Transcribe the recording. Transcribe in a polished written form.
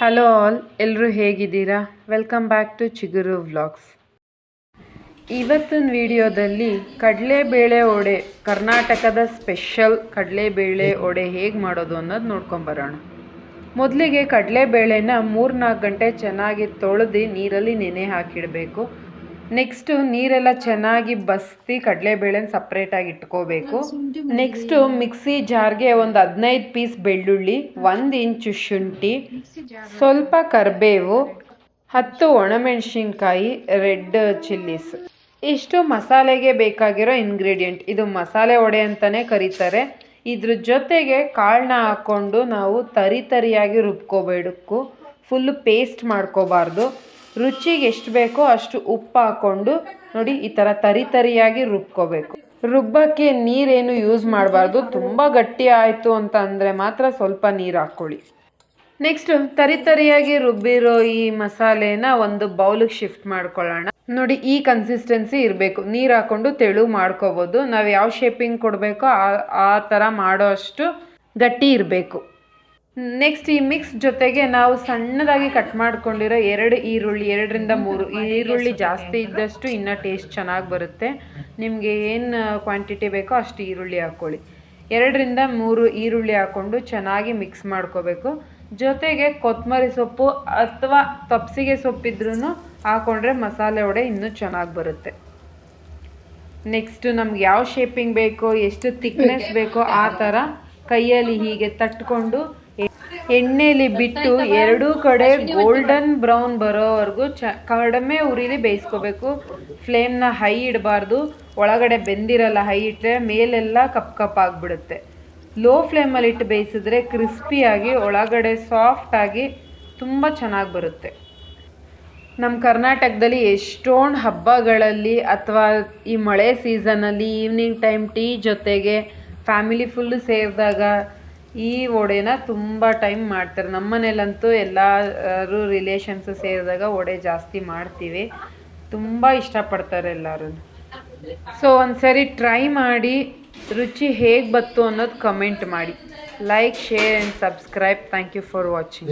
Hello all, ಎಲ್ಲರೂ ಹೇಗಿದ್ದೀರಾ? Welcome back to ಚಿಗುರು ವ್ಲಾಗ್ಸ್. ಇವತ್ತಿನ ವಿಡಿಯೋದಲ್ಲಿ ಕಡಲೆಬೇಳೆ ವಡೆ, ಕರ್ನಾಟಕದ ಸ್ಪೆಷಲ್ ಕಡಲೆಬೇಳೆ ವಡೆ ಹೇಗೆ ಮಾಡೋದು ಅನ್ನೋದು ನೋಡ್ಕೊಂಬರೋಣ. ಮೊದಲಿಗೆ ಕಡಲೆಬೇಳೆನ 3-4 ಗಂಟೆ ಚೆನ್ನಾಗಿ ತೊಳೆದು ನೀರಲ್ಲಿ ನೆನೆ ಹಾಕಿಡಬೇಕು. ನೆಕ್ಸ್ಟು ನೀರೆಲ್ಲ ಚೆನ್ನಾಗಿ ಬಸ್ತಿ ಕಡಲೆಬೇಳೆನ ಸಪ್ರೇಟಾಗಿ ಇಟ್ಕೋಬೇಕು. ನೆಕ್ಸ್ಟು ಮಿಕ್ಸಿ ಜಾರ್ಗೆ ಒಂದು 15 ಪೀಸ್ ಬೆಳ್ಳುಳ್ಳಿ, 1 ಇಂಚು ಶುಂಠಿ, ಸ್ವಲ್ಪ ಕರಿಬೇವು, 10 ಒಣಮೆಣಸಿನ್ಕಾಯಿ, ರೆಡ್ ಚಿಲ್ಲೀಸ್, ಇಷ್ಟು ಮಸಾಲೆಗೆ ಬೇಕಾಗಿರೋ ಇಂಗ್ರೀಡಿಯೆಂಟ್. ಇದು ಮಸಾಲೆ ವಡೆ ಅಂತಲೇ ಕರೀತಾರೆ. ಇದ್ರ ಜೊತೆಗೆ ಕಾಳನ್ನ ಹಾಕ್ಕೊಂಡು ನಾವು ತರಿಯಾಗಿ ರುಬ್ಕೋಬೇಕು. ಫುಲ್ಲು ಪೇಸ್ಟ್ ಮಾಡ್ಕೋಬಾರ್ದು. ರುಚಿಗೆ ಎಷ್ಟು ಬೇಕೋ ಅಷ್ಟು ಉಪ್ಪು ಹಾಕ್ಕೊಂಡು ನೋಡಿ ಈ ಥರ ತರಿಯಾಗಿ ರುಬ್ಕೋಬೇಕು. ರುಬ್ಬಕ್ಕೆ ನೀರೇನು ಯೂಸ್ ಮಾಡಬಾರ್ದು. ತುಂಬ ಗಟ್ಟಿ ಆಯಿತು ಅಂತ ಅಂದರೆ ಮಾತ್ರ ಸ್ವಲ್ಪ ನೀರು ಹಾಕ್ಕೊಳ್ಳಿ. ನೆಕ್ಸ್ಟು ತರಿಯಾಗಿ ರುಬ್ಬಿರೋ ಈ ಮಸಾಲೆನ ಒಂದು ಬೌಲಿಗೆ ಶಿಫ್ಟ್ ಮಾಡ್ಕೊಳ್ಳೋಣ. ನೋಡಿ ಈ ಕನ್ಸಿಸ್ಟೆನ್ಸಿ ಇರಬೇಕು. ನೀರು ಹಾಕ್ಕೊಂಡು ತೆಳು ಮಾಡ್ಕೋಬೋದು. ನಾವು ಯಾವ ಶೇಪಿಂಗ್ ಕೊಡಬೇಕೋ ಆ ಥರ ಮಾಡೋ ಅಷ್ಟು ಗಟ್ಟಿ ಇರಬೇಕು. ನೆಕ್ಸ್ಟ್ ಈ ಮಿಕ್ಸ್ ಜೊತೆಗೆ ನಾವು ಸಣ್ಣದಾಗಿ ಕಟ್ ಮಾಡ್ಕೊಂಡಿರೋ 2 ಈರುಳ್ಳಿ, 2ರಿಂದ 3 ಈರುಳ್ಳಿ ಜಾಸ್ತಿ ಇದ್ದಷ್ಟು ಇನ್ನೂ ಟೇಸ್ಟ್ ಚೆನ್ನಾಗಿ ಬರುತ್ತೆ. ನಿಮಗೆ ಏನು ಕ್ವಾಂಟಿಟಿ ಬೇಕೋ ಅಷ್ಟು ಈರುಳ್ಳಿ ಹಾಕ್ಕೊಳ್ಳಿ. 2ರಿಂದ 3 ಈರುಳ್ಳಿ ಹಾಕ್ಕೊಂಡು ಚೆನ್ನಾಗಿ ಮಿಕ್ಸ್ ಮಾಡ್ಕೋಬೇಕು. ಜೊತೆಗೆ ಕೊತ್ತಂಬರಿ ಸೊಪ್ಪು ಅಥವಾ ತಪ್ಸಿಗೆ ಸೊಪ್ಪಿದ್ರೂ ಹಾಕ್ಕೊಂಡ್ರೆ ಮಸಾಲೆ ವಡೆ ಇನ್ನೂ ಚೆನ್ನಾಗಿ ಬರುತ್ತೆ. ನೆಕ್ಸ್ಟು ನಮ್ಗೆ ಯಾವ ಶೇಪಿಂಗ್ ಬೇಕೋ, ಎಷ್ಟು ಥಿಕ್ನೆಸ್ ಬೇಕೋ ಆ ಥರ ಕೈಯಲ್ಲಿ ಹೀಗೆ ತಟ್ಕೊಂಡು ಎಣ್ಣೆಲಿ ಬಿಟ್ಟು 2 ಕಡೆ ಗೋಲ್ಡನ್ ಬ್ರೌನ್ ಬರೋವರೆಗೂ ಕಡಿಮೆ ಉರಿಲಿ ಬೇಯಿಸ್ಕೋಬೇಕು. ಫ್ಲೇಮ್ನ ಹೈ ಇಡಬಾರ್ದು. ಒಳಗಡೆ ಬೆಂದಿರಲ್ಲ. ಹೈ ಇಟ್ಟರೆ ಮೇಲೆಲ್ಲ ಕಪ್ಪಾಗಿಬಿಡುತ್ತೆ. ಲೋ ಫ್ಲೇಮಲ್ಲಿ ಇಟ್ಟು ಬೇಯಿಸಿದ್ರೆ ಕ್ರಿಸ್ಪಿಯಾಗಿ ಒಳಗಡೆ ಸಾಫ್ಟಾಗಿ ತುಂಬ ಚೆನ್ನಾಗಿ ಬರುತ್ತೆ. ನಮ್ಮ ಕರ್ನಾಟಕದಲ್ಲಿ ಎಷ್ಟೊಂದು ಹಬ್ಬಗಳಲ್ಲಿ ಅಥವಾ ಈ ಮಳೆ ಸೀಸನಲ್ಲಿ ಈವ್ನಿಂಗ್ ಟೈಮ್ ಟೀ ಜೊತೆಗೆ ಫ್ಯಾಮಿಲಿ ಫುಲ್ಲು ಸೇರಿದಾಗ ಈ ವಡೆನ ತುಂಬ ಟೈಮ್ ಮಾಡ್ತಾರೆ. ನಮ್ಮ ಮನೇಲಂತೂ ಎಲ್ಲರೂ ರಿಲೇಷನ್ಸು ಸೇರಿದಾಗ ವಡೆ ಜಾಸ್ತಿ ಮಾಡ್ತೀವಿ. ತುಂಬ ಇಷ್ಟಪಡ್ತಾರೆ ಎಲ್ಲರೂ. ಸೊ ಒಂದ್ಸರಿ ಟ್ರೈ ಮಾಡಿ ರುಚಿ ಹೇಗೆ ಬಂತು ಅನ್ನೋದು ಕಮೆಂಟ್ ಮಾಡಿ. Like, share and subscribe. Thank you for watching.